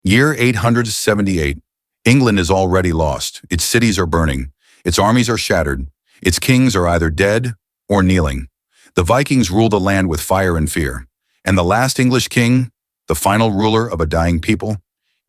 Year 878. England is already lost. Its cities are burning. Its armies are shattered. Its kings are either dead or kneeling. The Vikings rule the land with fire and fear. And the last English king, the final ruler of a dying people,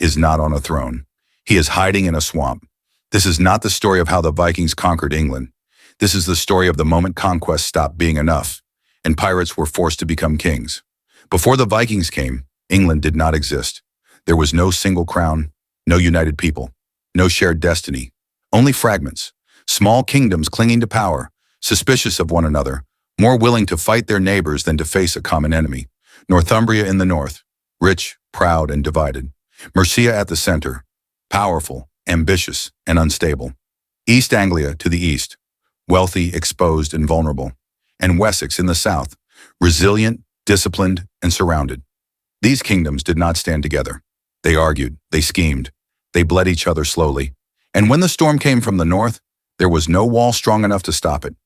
is not on a throne. He is hiding in a swamp. This is not the story of how the Vikings conquered England. This is the story of the moment conquest stopped being enough, and pirates were forced to become kings. Before the Vikings came, England did not exist. There was no single crown, no united people, no shared destiny, only fragments, small kingdoms clinging to power, suspicious of one another, more willing to fight their neighbors than to face a common enemy. Northumbria in the north, rich, proud, and divided. Mercia at the center, powerful, ambitious, and unstable. East Anglia to the east, wealthy, exposed, and vulnerable. And Wessex in the south, resilient, disciplined, and surrounded. These kingdoms did not stand together. They argued, they schemed, they bled each other slowly. And when the storm came from the north, there was no wall strong enough to stop it.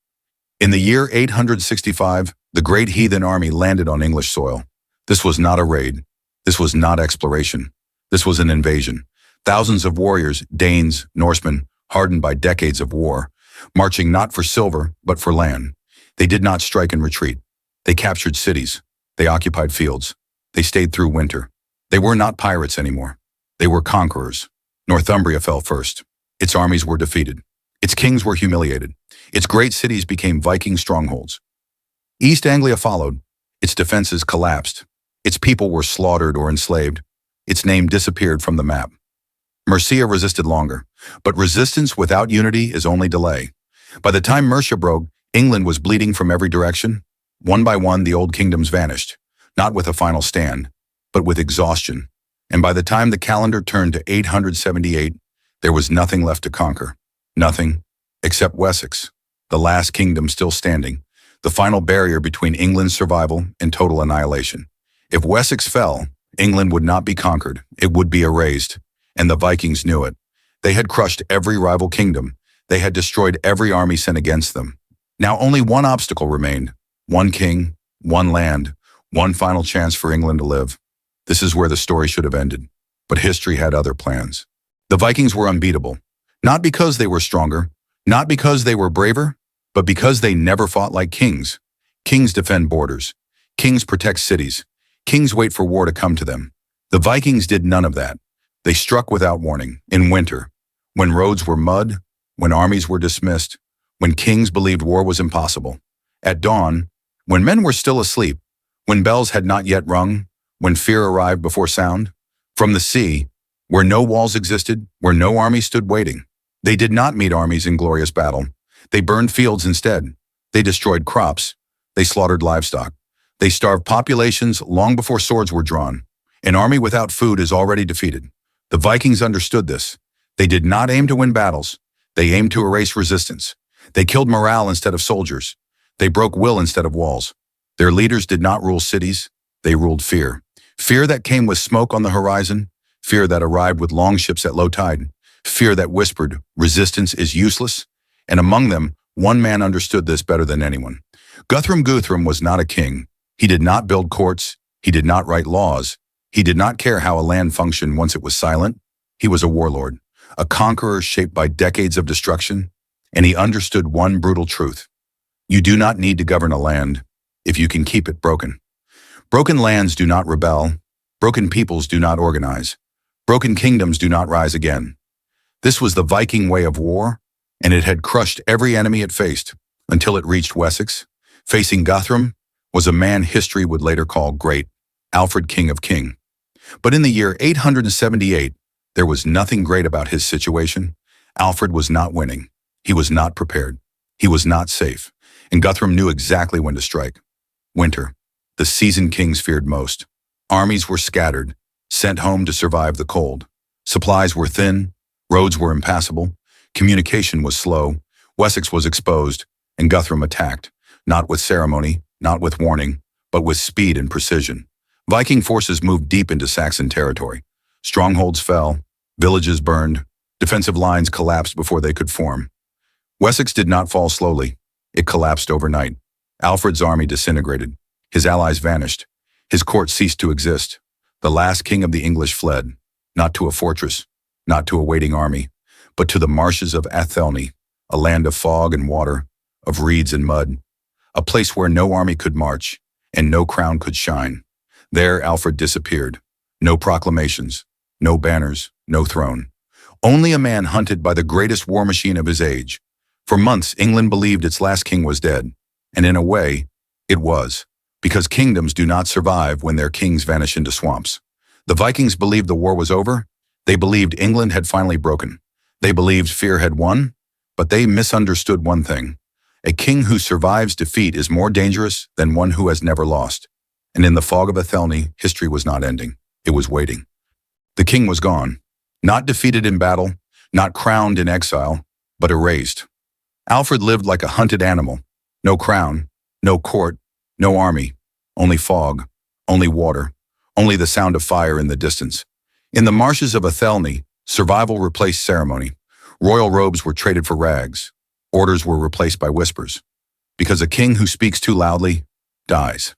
In the year 865, the Great Heathen Army landed on English soil. This was not a raid. This was not exploration. This was an invasion. Thousands of warriors, Danes, Norsemen, hardened by decades of war, marching not for silver, but for land. They did not strike and retreat. They captured cities. They occupied fields. They stayed through winter. They were not pirates anymore. They were conquerors. Northumbria fell first. Its armies were defeated. Its kings were humiliated. Its great cities became Viking strongholds. East Anglia followed. Its defenses collapsed. Its people were slaughtered or enslaved. Its name disappeared from the map. Mercia resisted longer, but resistance without unity is only delay. By the time Mercia broke, England was bleeding from every direction. One by one, the old kingdoms vanished, not with a final stand, but with exhaustion. And by the time the calendar turned to 878, there was nothing left to conquer. Nothing, except Wessex, the last kingdom still standing, the final barrier between England's survival and total annihilation. If Wessex fell, England would not be conquered, it would be erased, and the Vikings knew it. They had crushed every rival kingdom. They had destroyed every army sent against them. Now only one obstacle remained, one king, one land, one final chance for England to live. This is where the story should have ended, but history had other plans. The Vikings were unbeatable, not because they were stronger, not because they were braver, but because they never fought like kings. Kings defend borders. Kings protect cities. Kings wait for war to come to them. The Vikings did none of that. They struck without warning, in winter, when roads were mud, when armies were dismissed, when kings believed war was impossible. At dawn, when men were still asleep, when bells had not yet rung, when fear arrived before sound. From the sea, where no walls existed, where no army stood waiting. They did not meet armies in glorious battle. They burned fields instead. They destroyed crops. They slaughtered livestock. They starved populations long before swords were drawn. An army without food is already defeated. The Vikings understood this. They did not aim to win battles. They aimed to erase resistance. They killed morale instead of soldiers. They broke will instead of walls. Their leaders did not rule cities. They ruled fear. Fear that came with smoke on the horizon. Fear that arrived with longships at low tide. Fear that whispered, resistance is useless. And among them, one man understood this better than anyone. Guthrum was not a king. He did not build courts. He did not write laws. He did not care how a land functioned once it was silent. He was a warlord, a conqueror shaped by decades of destruction, and he understood one brutal truth. You do not need to govern a land if you can keep it broken. Broken lands do not rebel. Broken peoples do not organize. Broken kingdoms do not rise again. This was the Viking way of war, and it had crushed every enemy it faced until it reached Wessex. Facing Guthrum was a man history would later call Great, Alfred King of King. But in the year 878, there was nothing great about his situation. Alfred was not winning. He was not prepared. He was not safe. And Guthrum knew exactly when to strike. Winter, the season kings feared most. Armies were scattered, sent home to survive the cold. Supplies were thin, roads were impassable, communication was slow, Wessex was exposed, and Guthrum attacked, not with ceremony, not with warning, but with speed and precision. Viking forces moved deep into Saxon territory. Strongholds fell, villages burned, defensive lines collapsed before they could form. Wessex did not fall slowly. It collapsed overnight. Alfred's army disintegrated. His allies vanished. His court ceased to exist. The last king of the English fled. not to a fortress, not to a waiting army, but to the marshes of Athelney, a land of fog and water, of reeds and mud, a place where no army could march and no crown could shine. There Alfred disappeared. No proclamations, no banners, no throne. Only a man hunted by the greatest war machine of his age. For months, England believed its last king was dead, and in a way, it was, because kingdoms do not survive when their kings vanish into swamps. The Vikings believed the war was over. They believed England had finally broken. They believed fear had won, but they misunderstood one thing. A king who survives defeat is more dangerous than one who has never lost. And in the fog of Athelney, history was not ending. It was waiting. The king was gone, not defeated in battle, not crowned in exile, but erased. Alfred lived like a hunted animal. No crown, no court, no army, only fog, only water, only the sound of fire in the distance. In the marshes of Athelney, survival replaced ceremony. Royal robes were traded for rags. Orders were replaced by whispers. Because a king who speaks too loudly dies.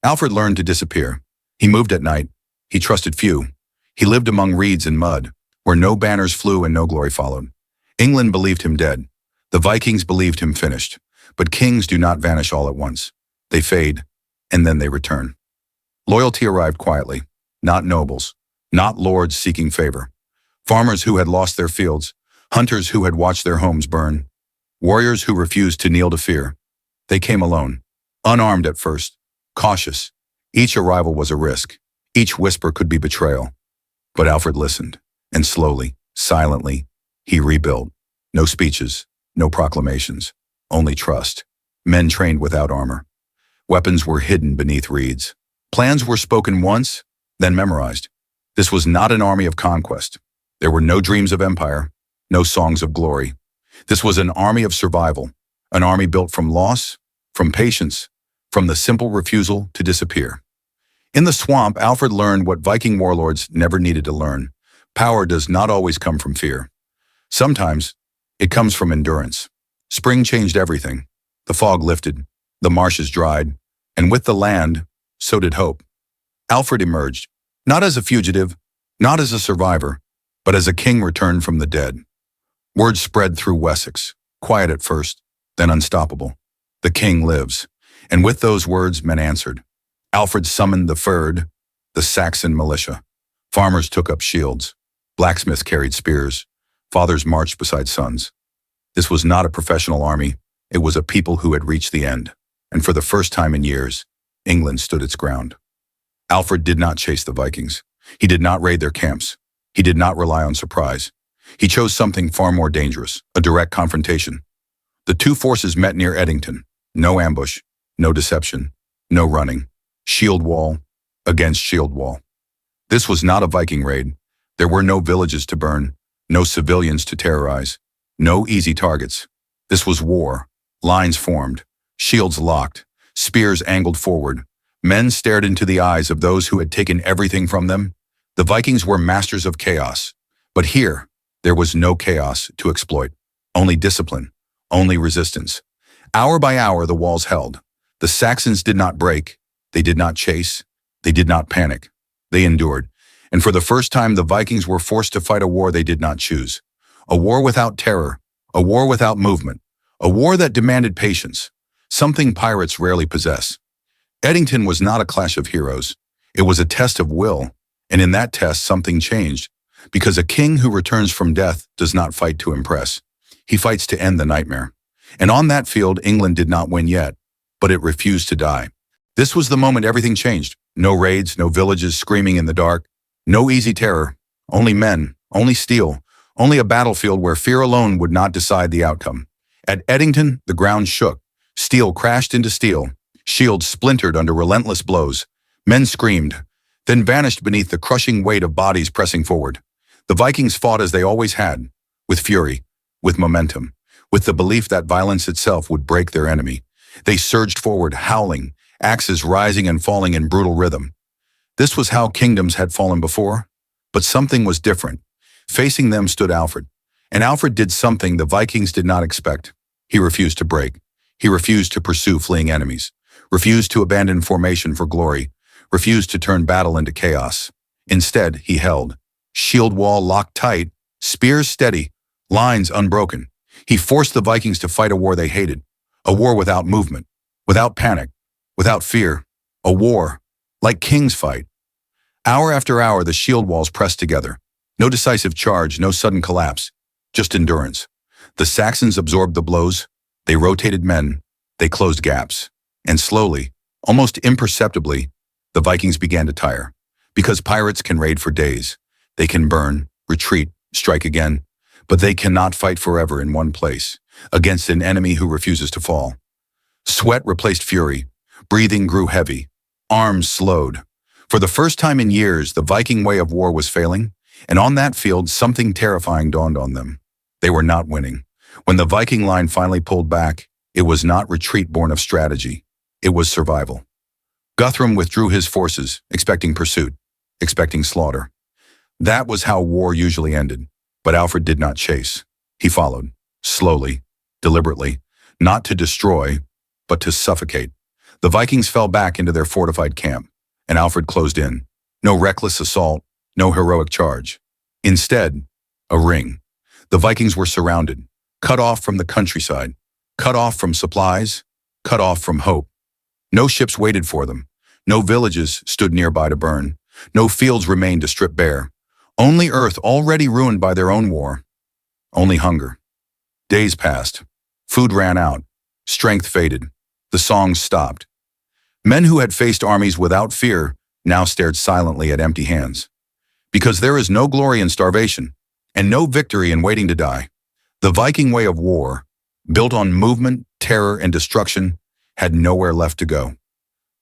Alfred learned to disappear. He moved at night. He trusted few. He lived among reeds and mud, where no banners flew and no glory followed. England believed him dead. The Vikings believed him finished. But kings do not vanish all at once. They fade, and then they return. Loyalty arrived quietly. Not nobles, not lords seeking favor. Farmers who had lost their fields, hunters who had watched their homes burn, warriors who refused to kneel to fear. They came alone, unarmed at first, cautious. Each arrival was a risk. Each whisper could be betrayal. But Alfred listened, and slowly, silently, he rebuilt. No speeches, no proclamations, only trust. Men trained without armor. Weapons were hidden beneath reeds. Plans were spoken once, then memorized. This was not an army of conquest. There were no dreams of empire, no songs of glory. This was an army of survival, an army built from loss, from patience, from the simple refusal to disappear. In the swamp, Alfred learned what Viking warlords never needed to learn. Power does not always come from fear. Sometimes, it comes from endurance. Spring changed everything. The fog lifted, the marshes dried, and with the land, so did hope. Alfred emerged, not as a fugitive, not as a survivor, but as a king returned from the dead. Word spread through Wessex, quiet at first, then unstoppable. The king lives. And with those words, men answered. Alfred summoned the Fyrd, the Saxon militia. Farmers took up shields. Blacksmiths carried spears. Fathers marched beside sons. This was not a professional army. It was a people who had reached the end. And for the first time in years, England stood its ground. Alfred did not chase the Vikings. He did not raid their camps. He did not rely on surprise. He chose something far more dangerous, a direct confrontation. The two forces met near Edington. No ambush, no deception, no running. Shield wall against shield wall. This was not a Viking raid. There were no villages to burn, no civilians to terrorize, no easy targets. This was war. Lines formed, shields locked, spears angled forward. Men stared into the eyes of those who had taken everything from them. The Vikings were masters of chaos. But here, there was no chaos to exploit. Only discipline, only resistance. Hour by hour, the walls held. The Saxons did not break. They did not chase. They did not panic. They endured. And for the first time, the Vikings were forced to fight a war they did not choose. A war without terror. A war without movement. A war that demanded patience. Something pirates rarely possess. Edington was not a clash of heroes. It was a test of will. And in that test, something changed. Because a king who returns from death does not fight to impress. He fights to end the nightmare. And on that field, England did not win yet, but it refused to die. This was the moment everything changed. No raids, no villages screaming in the dark, no easy terror, only men, only steel, only a battlefield where fear alone would not decide the outcome. At Edington, the ground shook. Steel crashed into steel. Shields splintered under relentless blows. Men screamed, then vanished beneath the crushing weight of bodies pressing forward. The Vikings fought as they always had, with fury, with momentum, with the belief that violence itself would break their enemy. They surged forward, howling, axes rising and falling in brutal rhythm. This was how kingdoms had fallen before, but something was different. Facing them stood Alfred, and Alfred did something the Vikings did not expect. He refused to break. He refused to pursue fleeing enemies, refused to abandon formation for glory, refused to turn battle into chaos. Instead, he held, shield wall locked tight, spears steady, lines unbroken. He forced the Vikings to fight a war they hated, a war without movement, without panic, without fear, a war like kings fight. Hour after hour, the shield walls pressed together. No decisive charge, no sudden collapse, just endurance. The Saxons absorbed the blows, they rotated men, they closed gaps. And slowly, almost imperceptibly, the Vikings began to tire. Because pirates can raid for days. They can burn, retreat, strike again. But they cannot fight forever in one place, against an enemy who refuses to fall. Sweat replaced fury. Breathing grew heavy. Arms slowed. For the first time in years, the Viking way of war was failing, and on that field, something terrifying dawned on them. They were not winning. When the Viking line finally pulled back, it was not retreat born of strategy. It was survival. Guthrum withdrew his forces, expecting pursuit, expecting slaughter. That was how war usually ended. But Alfred did not chase. He followed, slowly, deliberately, not to destroy, but to suffocate. The Vikings fell back into their fortified camp, and Alfred closed in. No reckless assault, no heroic charge. Instead, a ring. The Vikings were surrounded, cut off from the countryside, cut off from supplies, cut off from hope. No ships waited for them. No villages stood nearby to burn. No fields remained to strip bare. Only earth already ruined by their own war. Only hunger. Days passed. Food ran out. Strength faded. The songs stopped. Men who had faced armies without fear now stared silently at empty hands. Because there is no glory in starvation, and no victory in waiting to die. The Viking way of war, built on movement, terror, and destruction, had nowhere left to go.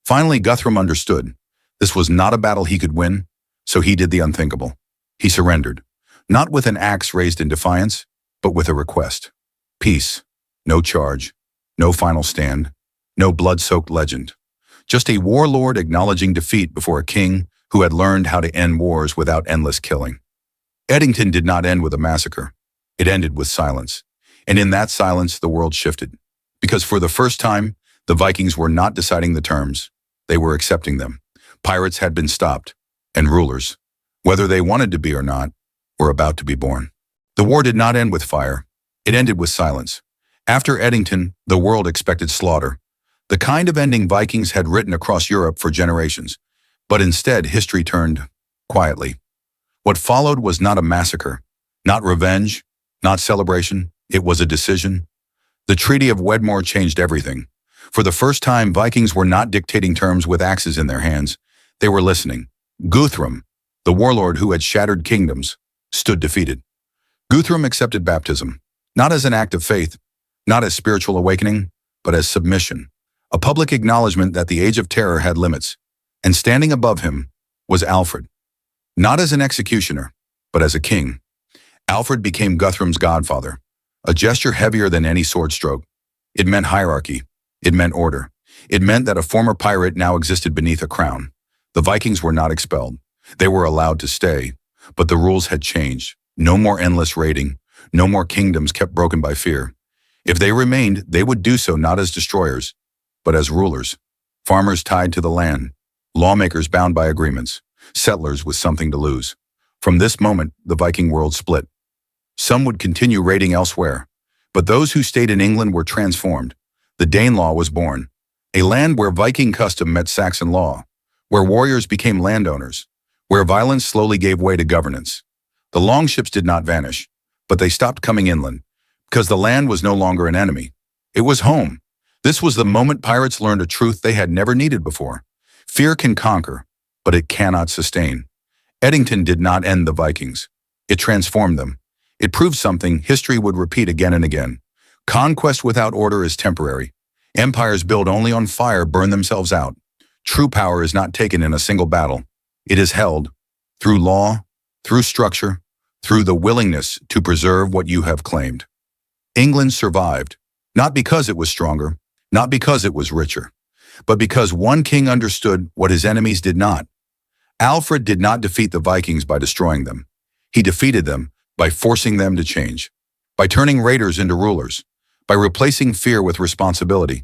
Finally, Guthrum understood. This was not a battle he could win, so he did the unthinkable. He surrendered, not with an axe raised in defiance, but with a request. Peace, no charge, no final stand, no blood-soaked legend. Just a warlord acknowledging defeat before a king who had learned how to end wars without endless killing. Edington did not end with a massacre. It ended with silence. And in that silence, the world shifted. Because for the first time, the Vikings were not deciding the terms. They were accepting them. Pirates had been stopped, and rulers, whether they wanted to be or not, were about to be born. The war did not end with fire. It ended with silence. After Edington, the world expected slaughter. The kind of ending Vikings had written across Europe for generations. But instead, history turned quietly. What followed was not a massacre, not revenge, not celebration. It was a decision. The Treaty of Wedmore changed everything. For the first time, Vikings were not dictating terms with axes in their hands. They were listening. Guthrum, the warlord who had shattered kingdoms, stood defeated. Guthrum accepted baptism, not as an act of faith, not as spiritual awakening, but as submission, a public acknowledgement that the age of terror had limits. And standing above him was Alfred, not as an executioner, but as a king. Alfred became Guthrum's godfather, a gesture heavier than any sword stroke. It meant hierarchy. It meant order. It meant that a former pirate now existed beneath a crown. The Vikings were not expelled. They were allowed to stay, but the rules had changed. No more endless raiding. No more kingdoms kept broken by fear. If they remained, they would do so not as destroyers, but as rulers. Farmers tied to the land. Lawmakers bound by agreements. Settlers with something to lose. From this moment, the Viking world split. Some would continue raiding elsewhere, but those who stayed in England were transformed. The Danelaw was born, a land where Viking custom met Saxon law, where warriors became landowners, where violence slowly gave way to governance. The longships did not vanish, but they stopped coming inland, because the land was no longer an enemy. It was home. This was the moment pirates learned a truth they had never needed before. Fear can conquer, but it cannot sustain. Edington did not end the Vikings. It transformed them. It proved something history would repeat again and again. Conquest without order is temporary. Empires built only on fire burn themselves out. True power is not taken in a single battle. It is held through law, through structure, through the willingness to preserve what you have claimed. England survived, not because it was stronger, not because it was richer, but because one king understood what his enemies did not. Alfred did not defeat the Vikings by destroying them. He defeated them by forcing them to change, by turning raiders into rulers, by replacing fear with responsibility,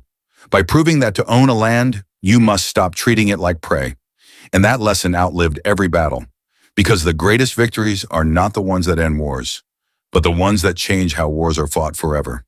by proving that to own a land, you must stop treating it like prey. And that lesson outlived every battle, Because the greatest victories are not the ones that end wars, but the ones that change how wars are fought forever.